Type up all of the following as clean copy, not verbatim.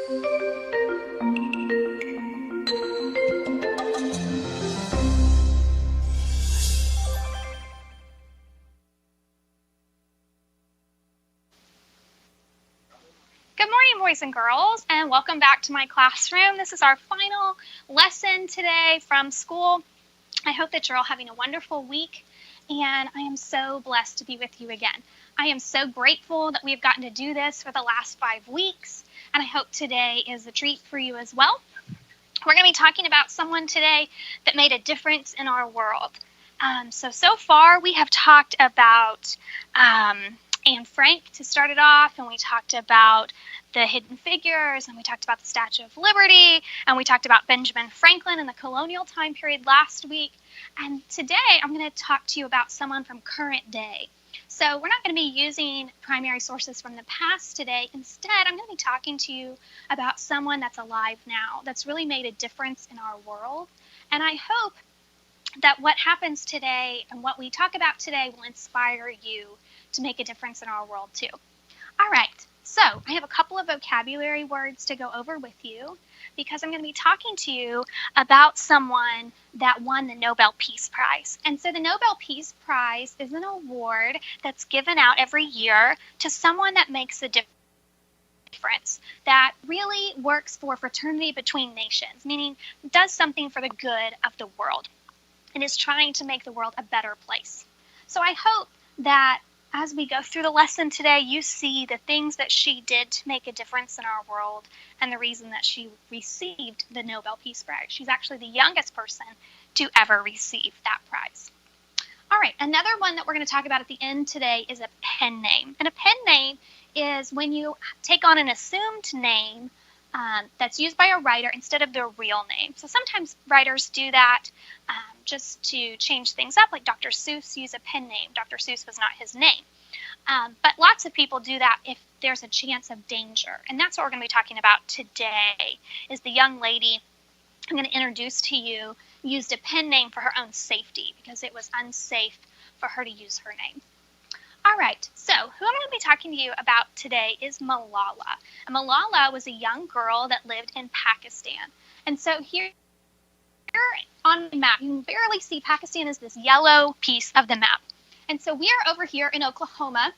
Good morning, boys and girls, and welcome back to my classroom. This is our final lesson today from school. I hope that you're all having a wonderful week, and I am so blessed to be with you again. I am so grateful that we've gotten to do this for the last 5 weeks, and I hope today is a treat for you as well. We're going to be talking about someone today that made a difference in our world. So far we have talked about Anne Frank to start it off, and we talked about the Hidden Figures, and we talked about the Statue of Liberty, and we talked about Benjamin Franklin in the colonial time period last week. And today I'm going to talk to you about someone from current day. So we're not going to be using primary sources from the past today. Instead, I'm going to be talking to you about someone that's alive now, that's really made a difference in our world. And I hope that what happens today and what we talk about today will inspire you to make a difference in our world too. All right, so I have a couple of vocabulary words to go over with you because I'm going to be talking to you about someone that won the Nobel Peace Prize. And so the Nobel Peace Prize is an award that's given out every year to someone that makes a difference, that really works for fraternity between nations, meaning does something for the good of the world and is trying to make the world a better place. So I hope that as we go through the lesson today, you see the things that she did to make a difference in our world and the reason that she received the Nobel Peace Prize. She's actually the youngest person to ever receive that prize. All right, another one that we're going to talk about at the end today is a pen name. And a pen name is when you take on an assumed name that's used by a writer instead of their real name. So sometimes writers do that just to change things up, like Dr. Seuss used a pen name. Dr. Seuss was not his name. But lots of people do that if there's a chance of danger. And that's what we're going to be talking about today, is the young lady I'm going to introduce to you used a pen name for her own safety because it was unsafe for her to use her name. All right, so who I'm going to be talking to you about today is Malala. And Malala was a young girl that lived in Pakistan. And so here on the map, you can barely see Pakistan as this yellow piece of the map. And so we are over here in Oklahoma,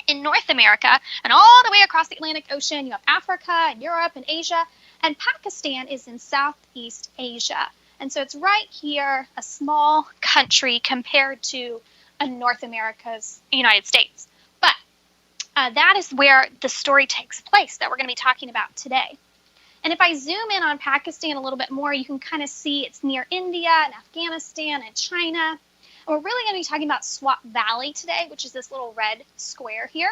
in North America, and all the way across the Atlantic Ocean, you have Africa and Europe and Asia, and Pakistan is in Southeast Asia. And so it's right here, a small country compared to North America's United States. But that is where the story takes place that we're going to be talking about today. And if I zoom in on Pakistan a little bit more, you can kind of see it's near India and Afghanistan and China. And we're really going to be talking about Swat Valley today, which is this little red square here.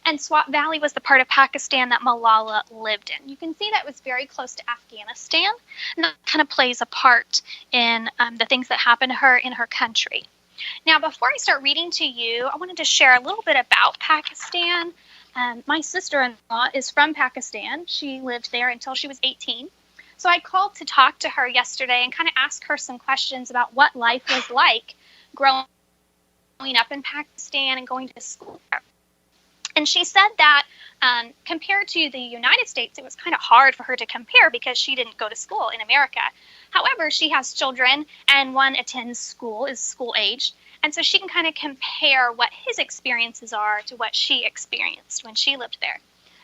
And Swat Valley was the part of Pakistan that Malala lived in. You can see that was very close to Afghanistan, and that kind of plays a part in the things that happened to her in her country. Now, before I start reading to you, I wanted to share a little bit about Pakistan. My sister-in-law is from Pakistan. She lived there until she was 18. So I called to talk to her yesterday and kind of ask her some questions about what life was like growing up in Pakistan and going to school there. And she said that compared to the United States, it was kind of hard for her to compare because she didn't go to school in America. However, she has children, and one attends school, is school aged, and so she can kind of compare what his experiences are to what she experienced when she lived there.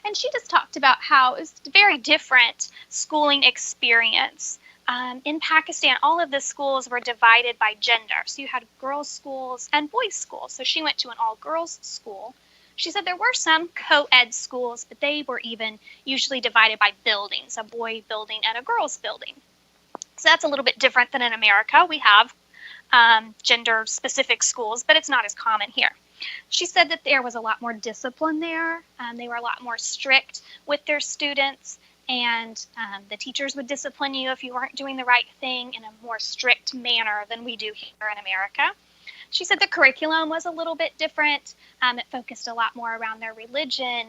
And she just talked about how it was a very different schooling experience. In Pakistan, all of the schools were divided by gender. So you had girls' schools and boys' schools. So she went to an all-girls school. She said there were some co-ed schools, but they were even usually divided by buildings, a boy building and a girls' building. So that's a little bit different than in America. We have gender-specific schools, but it's not as common here. She said that there was a lot more discipline there. They were a lot more strict with their students, and the teachers would discipline you if you weren't doing the right thing in a more strict manner than we do here in America. She said the curriculum was a little bit different. It focused a lot more around their religion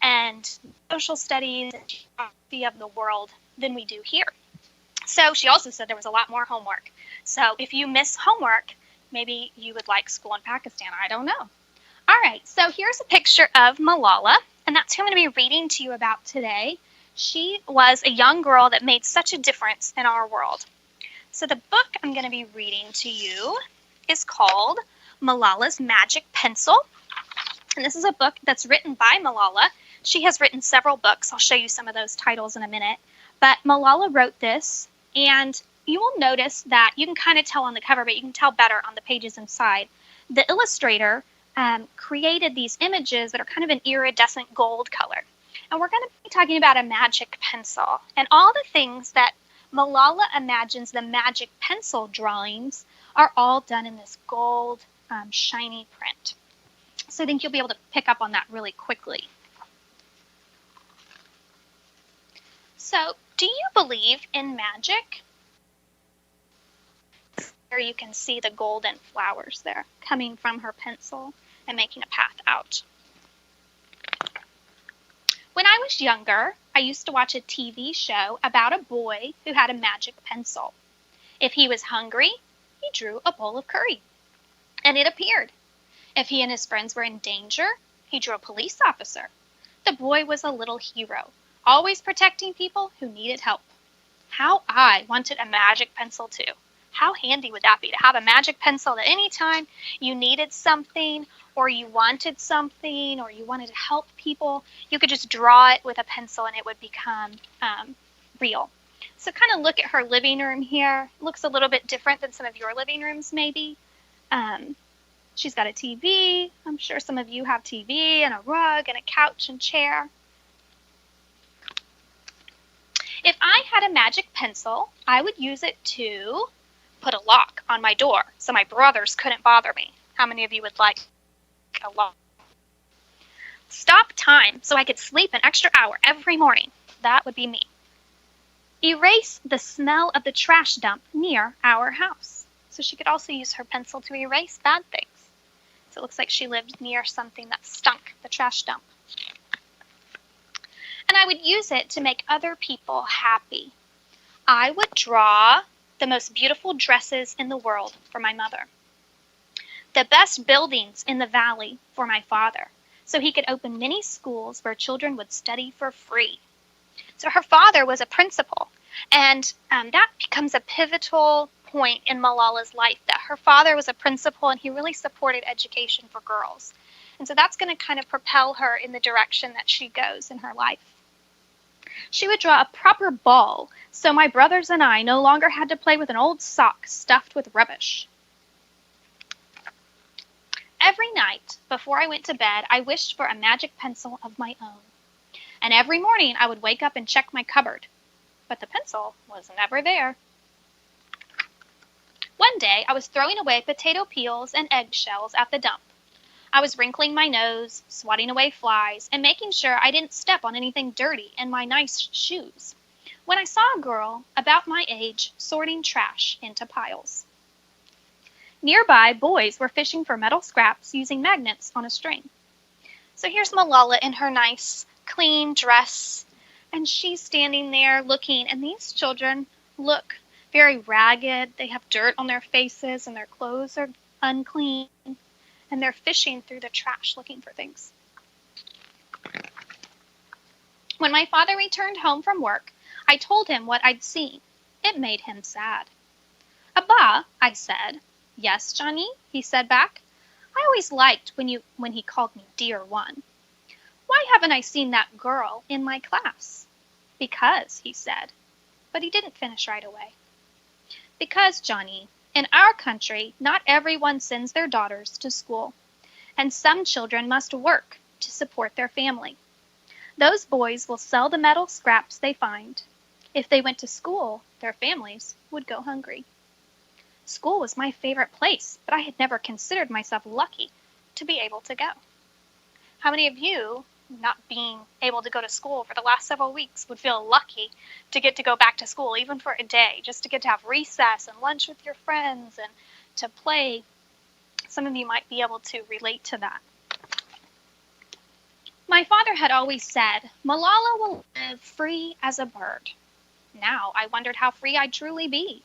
and social studies and geography of the world than we do here. So she also said there was a lot more homework. So if you miss homework, maybe you would like school in Pakistan. I don't know. All right, so here's a picture of Malala. And that's who I'm going to be reading to you about today. She was a young girl that made such a difference in our world. So the book I'm going to be reading to you is called Malala's Magic Pencil. And this is a book that's written by Malala. She has written several books. I'll show you some of those titles in a minute. But Malala wrote this, and you will notice that you can kind of tell on the cover, but you can tell better on the pages inside. The illustrator created these images that are kind of an iridescent gold color. And we're going to be talking about a magic pencil. And all the things that Malala imagines the magic pencil drawings are all done in this gold, shiny print. So I think you'll be able to pick up on that really quickly. So, do you believe in magic? Here you can see the golden flowers there coming from her pencil and making a path out. When I was younger, I used to watch a TV show about a boy who had a magic pencil. If he was hungry, he drew a bowl of curry, and it appeared. If he and his friends were in danger, he drew a police officer. The boy was a little hero, always protecting people who needed help. How I wanted a magic pencil too. How handy would that be to have a magic pencil that anytime you needed something or you wanted something or you wanted to help people, you could just draw it with a pencil and it would become real. So kind of look at her living room here. It looks a little bit different than some of your living rooms maybe. She's got a TV. I'm sure some of you have TV and a rug and a couch and chair. If I had a magic pencil, I would use it to put a lock on my door so my brothers couldn't bother me. How many of you would like a lock? Stop time so I could sleep an extra hour every morning. That would be me. Erase the smell of the trash dump near our house. So she could also use her pencil to erase bad things. So it looks like she lived near something that stunk, the trash dump. And I would use it to make other people happy. I would draw the most beautiful dresses in the world for my mother. The best buildings in the valley for my father, so he could open many schools where children would study for free. So her father was a principal, and that becomes a pivotal point in Malala's life, that her father was a principal and he really supported education for girls. And so that's going to kind of propel her in the direction that she goes in her life. She would draw a proper ball, so my brothers and I no longer had to play with an old sock stuffed with rubbish. Every night before I went to bed, I wished for a magic pencil of my own. And every morning I would wake up and check my cupboard, but the pencil was never there. One day I was throwing away potato peels and eggshells at the dump. I was wrinkling my nose, swatting away flies, and making sure I didn't step on anything dirty in my nice shoes, when I saw a girl about my age sorting trash into piles. Nearby, boys were fishing for metal scraps using magnets on a string. So here's Malala in her nice, clean dress, and she's standing there looking, and these children look very ragged. They have dirt on their faces, and their clothes are unclean. And they're fishing through the trash looking for things. When my father returned home from work, I told him what I'd seen. It made him sad. "Abba," I said. "Yes, Johnny," he said back. "I always liked when he called me Dear One. Why haven't I seen that girl in my class?" "Because," he said. But he didn't finish right away. "Because, Johnny, in our country, not everyone sends their daughters to school, and some children must work to support their family. Those boys will sell the metal scraps they find. If they went to school, their families would go hungry. School was my favorite place, but I had never considered myself lucky to be able to go." How many of you, not being able to go to school for the last several weeks, would feel lucky to get to go back to school, even for a day, just to get to have recess and lunch with your friends and to play? Some of you might be able to relate to that. My father had always said, "Malala will live free as a bird." Now I wondered how free I'd truly be.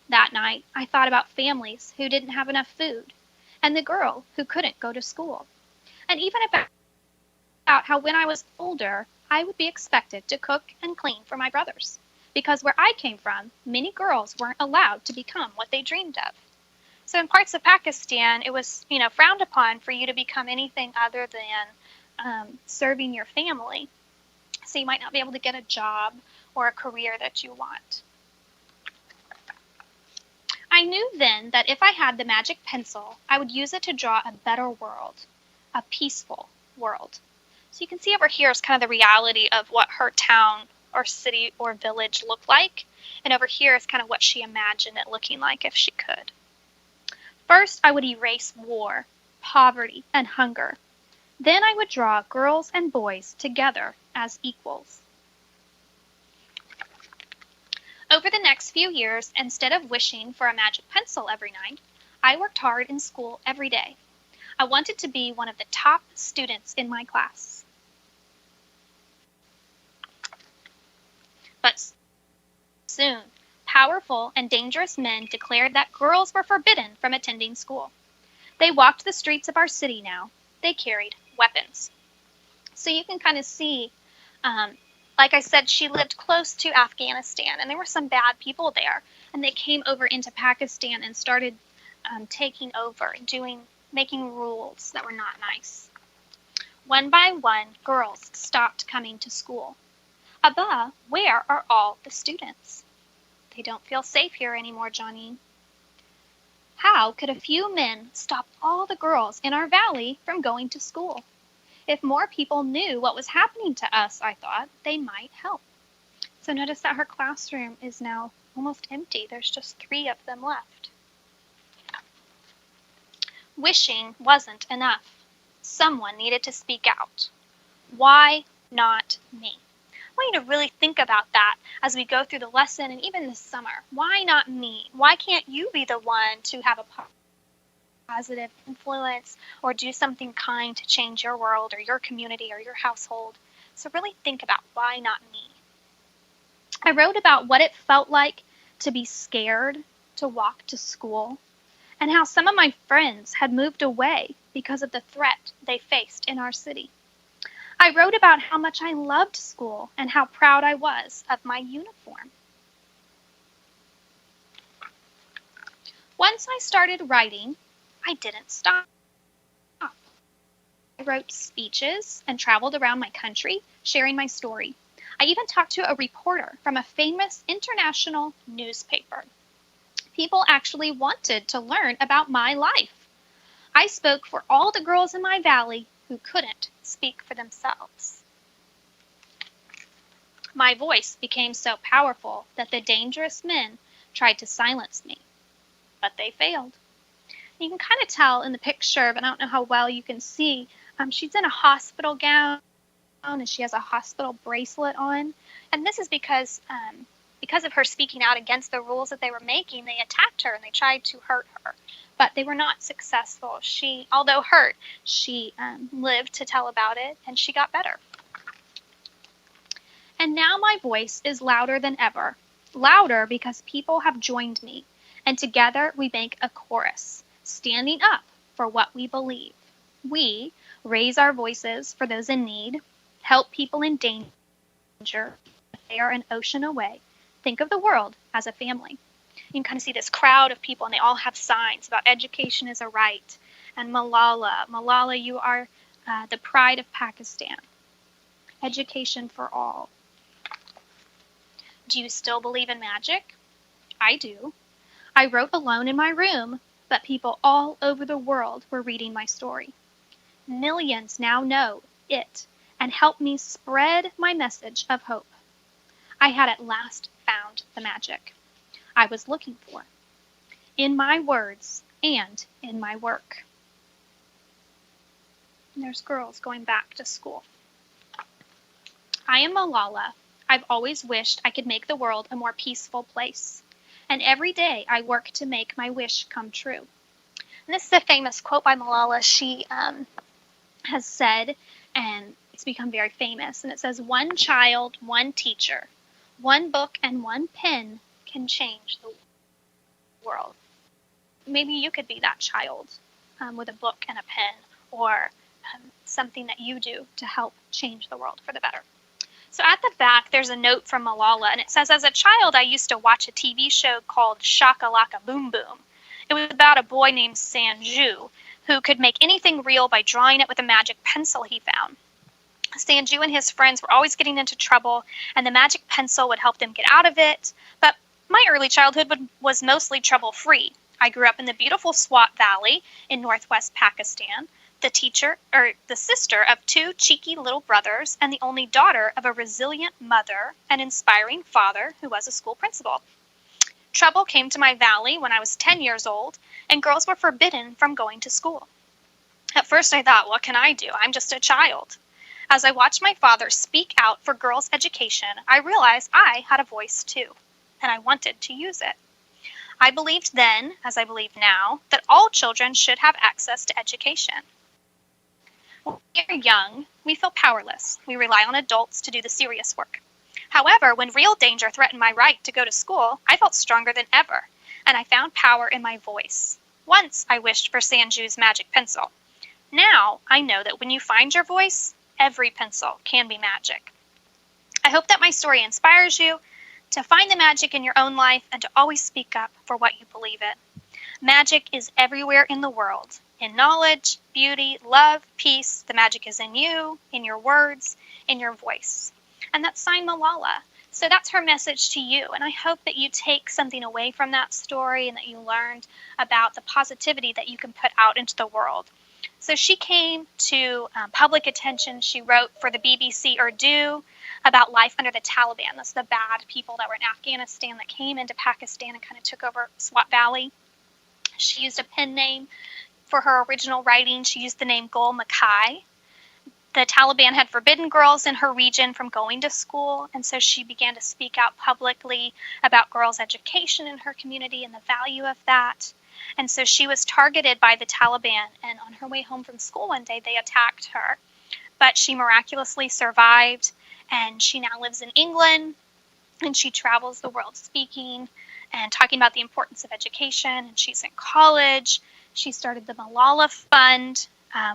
That night, I thought about families who didn't have enough food, and the girl who couldn't go to school, and even about how when I was older, I would be expected to cook and clean for my brothers, because where I came from, many girls weren't allowed to become what they dreamed of. So in parts of Pakistan, it was, frowned upon for you to become anything other than serving your family. So you might not be able to get a job or a career that you want. I knew then that if I had the magic pencil, I would use it to draw a better world, a peaceful world. So you can see over here is kind of the reality of what her town or city or village looked like. And over here is kind of what she imagined it looking like if she could. First, I would erase war, poverty, and hunger. Then I would draw girls and boys together as equals. Over the next few years, instead of wishing for a magic pencil every night, I worked hard in school every day. I wanted to be one of the top students in my class. But soon, powerful and dangerous men declared that girls were forbidden from attending school. They walked the streets of our city now. They carried weapons. So you can kind of see, like I said, she lived close to Afghanistan, and there were some bad people there. And they came over into Pakistan and started taking over, making rules that were not nice. One by one, girls stopped coming to school. Abba, where are all the students? They don't feel safe here anymore, Johnny. How could a few men stop all the girls in our valley from going to school? If more people knew what was happening to us, I thought, they might help. So notice that her classroom is now almost empty. There's just 3 of them left. Wishing wasn't enough. Someone needed to speak out. Why not me? I want you to really think about that as we go through the lesson and even this summer. Why not me? Why can't you be the one to have a positive influence or do something kind to change your world or your community or your household? So really think about why not me. I wrote about what it felt like to be scared to walk to school and how some of my friends had moved away because of the threat they faced in our city. I wrote about how much I loved school and how proud I was of my uniform. Once I started writing, I didn't stop. I wrote speeches and traveled around my country sharing my story. I even talked to a reporter from a famous international newspaper. People actually wanted to learn about my life. I spoke for all the girls in my valley who couldn't speak for themselves. My voice became so powerful that the dangerous men tried to silence me, but they failed. You can kind of tell in the picture, but I don't know how well you can see. She's in a hospital gown and she has a hospital bracelet on. And this is because of her speaking out against the rules that they were making, they attacked her and they tried to hurt her. But they were not successful. She, although hurt, she lived to tell about it and she got better. And now my voice is louder than ever. Louder because people have joined me. And together we make a chorus, standing up for what we believe. We raise our voices for those in need, help people in danger if they are an ocean away. Think of the world as a family. You can kind of see this crowd of people, and they all have signs about education is a right. And Malala, you are the pride of Pakistan. Education for all. Do you still believe in magic? I do. I wrote alone in my room, but people all over the world were reading my story. Millions now know it and help me spread my message of hope. I had at last found the magic I was looking for in my words and in my work. And there's girls going back to school. I am Malala. I've always wished I could make the world a more peaceful place. And every day I work to make my wish come true. And this is a famous quote by Malala. She has said, and it's become very famous, and it says, "One child, one teacher, one book and one pen can change the world." Maybe you could be that child with a book and a pen, or something that you do to help change the world for the better. So at the back, there's a note from Malala, and it says, as a child, I used to watch a TV show called Shaka-Laka Boom Boom. It was about a boy named Sanju who could make anything real by drawing it with a magic pencil he found. Sanju and his friends were always getting into trouble, and the magic pencil would help them get out of it. But my early childhood was mostly trouble-free. I grew up in the beautiful Swat Valley in northwest Pakistan, the sister of two cheeky little brothers, and the only daughter of a resilient mother and inspiring father who was a school principal. Trouble came to my valley when I was 10 years old, and girls were forbidden from going to school. At first I thought, what can I do? I'm just a child. As I watched my father speak out for girls' education, I realized I had a voice too, and I wanted to use it. I believed then, as I believe now, that all children should have access to education. When we are young, we feel powerless. We rely on adults to do the serious work. However, when real danger threatened my right to go to school, I felt stronger than ever, and I found power in my voice. Once I wished for Sanju's magic pencil. Now I know that when you find your voice, every pencil can be magic. I hope that my story inspires you to find the magic in your own life and to always speak up for what you believe in. Magic is everywhere in the world. In knowledge, beauty, love, peace, the magic is in you, in your words, in your voice. And that's signed Malala. So that's her message to you. And I hope that you take something away from that story and that you learned about the positivity that you can put out into the world. So she came to public attention. She wrote for the BBC Urdu about life under the Taliban. That's the bad people that were in Afghanistan that came into Pakistan and kind of took over Swat Valley. She used a pen name for her original writing. She used the name Gul Makai. The Taliban had forbidden girls in her region from going to school, and so she began to speak out publicly about girls' education in her community and the value of that. And so she was targeted by the Taliban, and on her way home from school one day, they attacked her. But she miraculously survived, and she now lives in England, and she travels the world speaking and talking about the importance of education, and she's in college. She started the Malala Fund,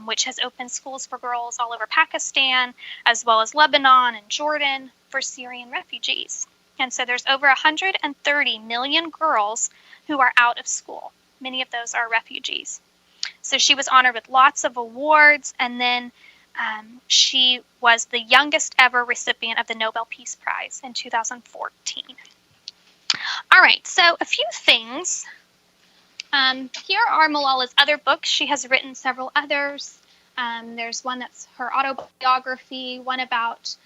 which has opened schools for girls all over Pakistan, as well as Lebanon and Jordan for Syrian refugees. And so there's over 130 million girls who are out of school. Many of those are refugees. So she was honored with lots of awards, and then she was the youngest ever recipient of the Nobel Peace Prize in 2014. All right, so a few things. Here are Malala's other books. She has written several others. There's one that's her autobiography, one about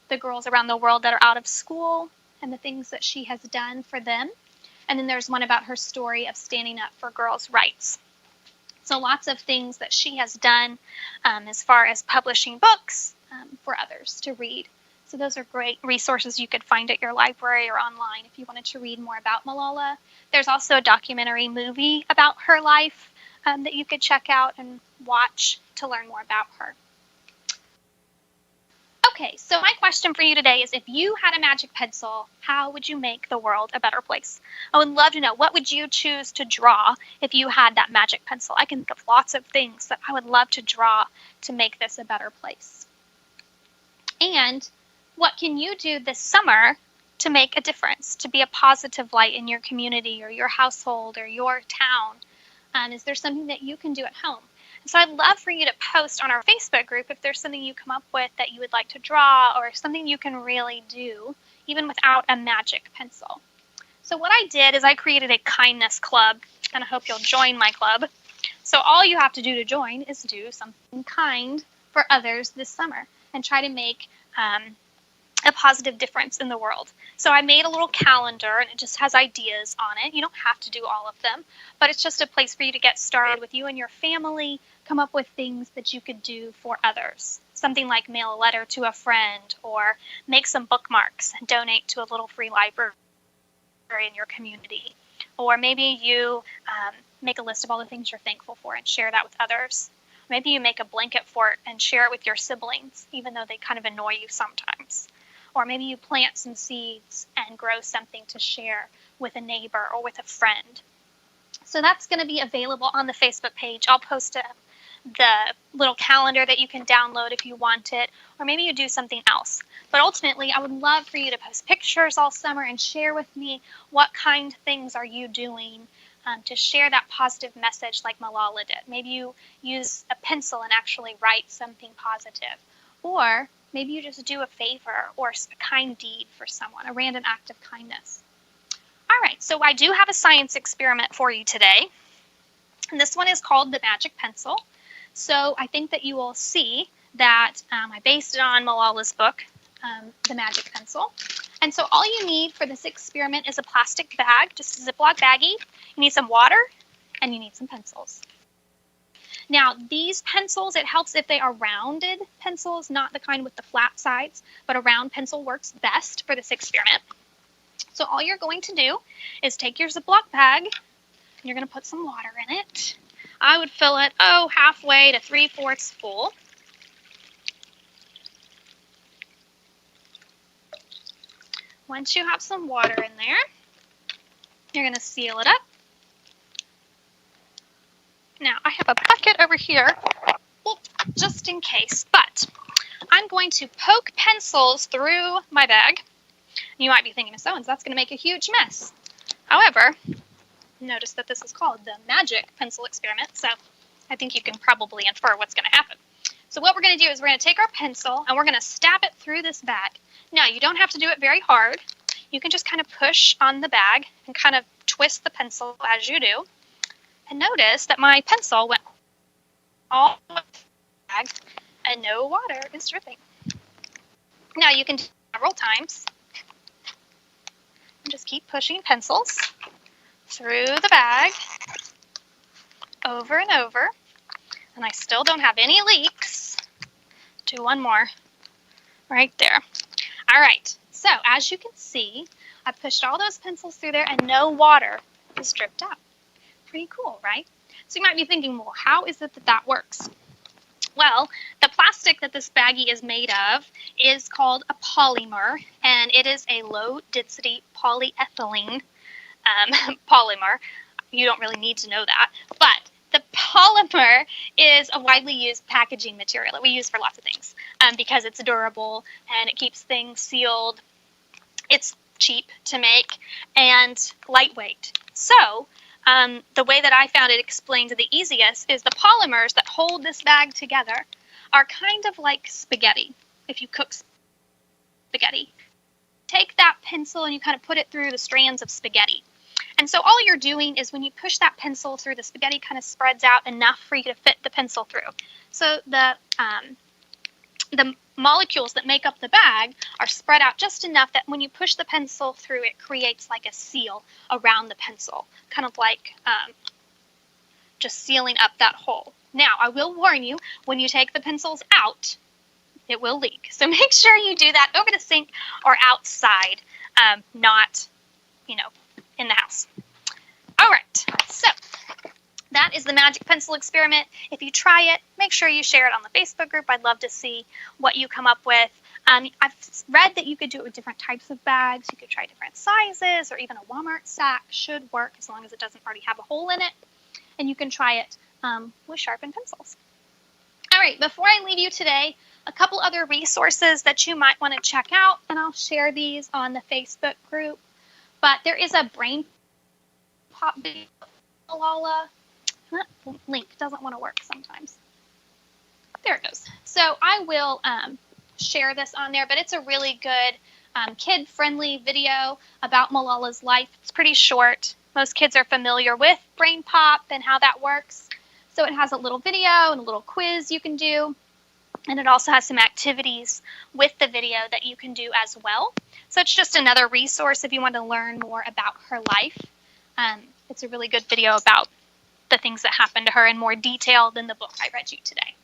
the girls around the world that are out of school and the things that she has done for them. And then there's one about her story of standing up for girls' rights. So lots of things that she has done as far as publishing books for others to read. So those are great resources you could find at your library or online if you wanted to read more about Malala. There's also a documentary movie about her life that you could check out and watch to learn more about her. Okay, so my question for you today is, if you had a magic pencil, how would you make the world a better place? I would love to know, what would you choose to draw if you had that magic pencil? I can think of lots of things that I would love to draw to make this a better place. And what can you do this summer to make a difference, to be a positive light in your community or your household or your town? Is there something that you can do at home? So I'd love for you to post on our Facebook group if there's something you come up with that you would like to draw or something you can really do, even without a magic pencil. So what I did is I created a kindness club, and I hope you'll join my club. So all you have to do to join is do something kind for others this summer and try to make a positive difference in the world. So I made a little calendar, and it just has ideas on it. You don't have to do all of them, but it's just a place for you to get started with you and your family, come up with things that you could do for others. Something like mail a letter to a friend, or make some bookmarks and donate to a little free library in your community. Or maybe you make a list of all the things you're thankful for and share that with others. Maybe you make a blanket fort and share it with your siblings, even though they kind of annoy you sometimes. Or maybe you plant some seeds and grow something to share with a neighbor or with a friend. So that's going to be available on the Facebook page. I'll post the little calendar that you can download if you want it, or maybe you do something else. But ultimately, I would love for you to post pictures all summer and share with me what kind of things are you doing to share that positive message like Malala did. Maybe you use a pencil and actually write something positive. Or maybe you just do a favor or a kind deed for someone, a random act of kindness. All right, so I do have a science experiment for you today. And this one is called the magic pencil. So I think that you will see that I based it on Malala's book, The Magic Pencil. And so all you need for this experiment is a plastic bag, just a Ziploc baggie. You need some water, and you need some pencils. Now, these pencils, it helps if they are rounded pencils, not the kind with the flat sides, but a round pencil works best for this experiment. So all you're going to do is take your Ziploc bag, and you're going to put some water in it. I would fill it, halfway to 3/4 full. Once you have some water in there, you're going to seal it up. Now, I have a bucket over here, just in case, but I'm going to poke pencils through my bag. You might be thinking, Miss Owens, that's going to make a huge mess. However, notice that this is called the magic pencil experiment, so I think you can probably infer what's going to happen. So what we're going to do is we're going to take our pencil and we're going to stab it through this bag. Now, you don't have to do it very hard. You can just kind of push on the bag and kind of twist the pencil as you do. And notice that my pencil went all the way through the bag and no water is dripping. Now, you can do it several times. And just keep pushing pencils through the bag over and over. And I still don't have any leaks. Do one more right there. All right, so as you can see, I pushed all those pencils through there and no water is dripped out. Pretty cool, right? So you might be thinking, well, how is it that that works? Well, the plastic that this baggie is made of is called a polymer, and it is a low-density polyethylene polymer. You don't really need to know that, but the polymer is a widely used packaging material that we use for lots of things because it's durable and it keeps things sealed. It's cheap to make and lightweight. So the way that I found it explained the easiest is the polymers that hold this bag together are kind of like spaghetti. If you cook spaghetti, take that pencil and you kind of put it through the strands of spaghetti. And so all you're doing is when you push that pencil through, the spaghetti kind of spreads out enough for you to fit the pencil through. So the molecules that make up the bag are spread out just enough that when you push the pencil through, it creates like a seal around the pencil, kind of like just sealing up that hole. Now, I will warn you, when you take the pencils out, it will leak. So make sure you do that over the sink or outside, not, in the house. All right, so that is the magic pencil experiment. If you try it, make sure you share it on the Facebook group. I'd love to see what you come up with. I've read that you could do it with different types of bags. You could try different sizes, or even a Walmart sack should work as long as it doesn't already have a hole in it. And you can try it with sharpened pencils. All right, before I leave you today, a couple other resources that you might want to check out, and I'll share these on the Facebook group. But there is a brain pop video. Malala Link doesn't want to work sometimes. There it goes. So I will share this on there, but it's a really good kid-friendly video about Malala's life. It's pretty short. Most kids are familiar with brain pop and how that works. So it has a little video and a little quiz you can do. And it also has some activities with the video that you can do as well. So it's just another resource if you want to learn more about her life. It's a really good video about the things that happened to her in more detail than the book I read you today.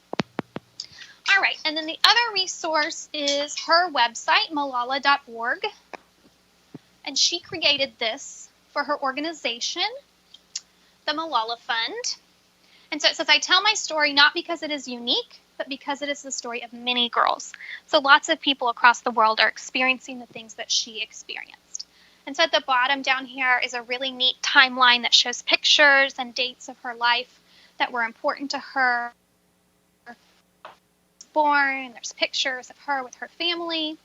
All right, and then the other resource is her website, malala.org. And she created this for her organization, the Malala Fund. And so it says, I tell my story not because it is unique, but because it is the story of many girls. So lots of people across the world are experiencing the things that she experienced. And so at the bottom down here is a really neat timeline that shows pictures and dates of her life that were important to her. born. There's pictures of her with her family,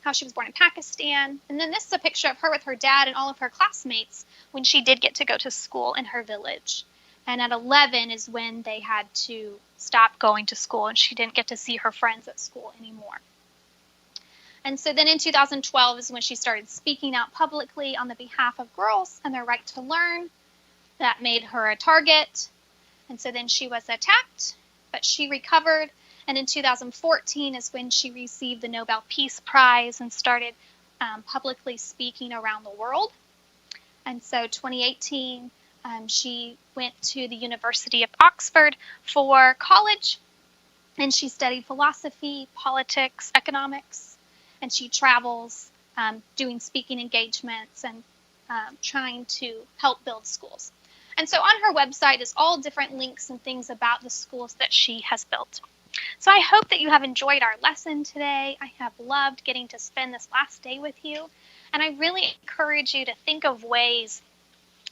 how she was born in Pakistan. And then this is a picture of her with her dad and all of her classmates when she did get to go to school in her village. And at 11 is when they had to stop going to school, and she didn't get to see her friends at school anymore. And so then in 2012 is when she started speaking out publicly on the behalf of girls and their right to learn. That made her a target. And so then she was attacked, but she recovered. And in 2014 is when she received the Nobel Peace Prize and started publicly speaking around the world. And so 2018, she went to the University of Oxford for college, and she studied philosophy, politics, economics, and she travels doing speaking engagements and trying to help build schools. And so on her website is all different links and things about the schools that she has built. So I hope that you have enjoyed our lesson today. I have loved getting to spend this last day with you, and I really encourage you to think of ways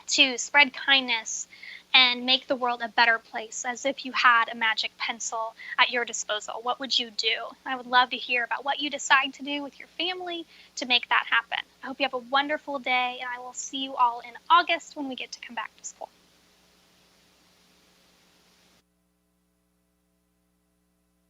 to spread kindness and make the world a better place, as if you had a magic pencil at your disposal. What would you do? I would love to hear about what you decide to do with your family to make that happen. I hope you have a wonderful day, and I will see you all in August when we get to come back to school.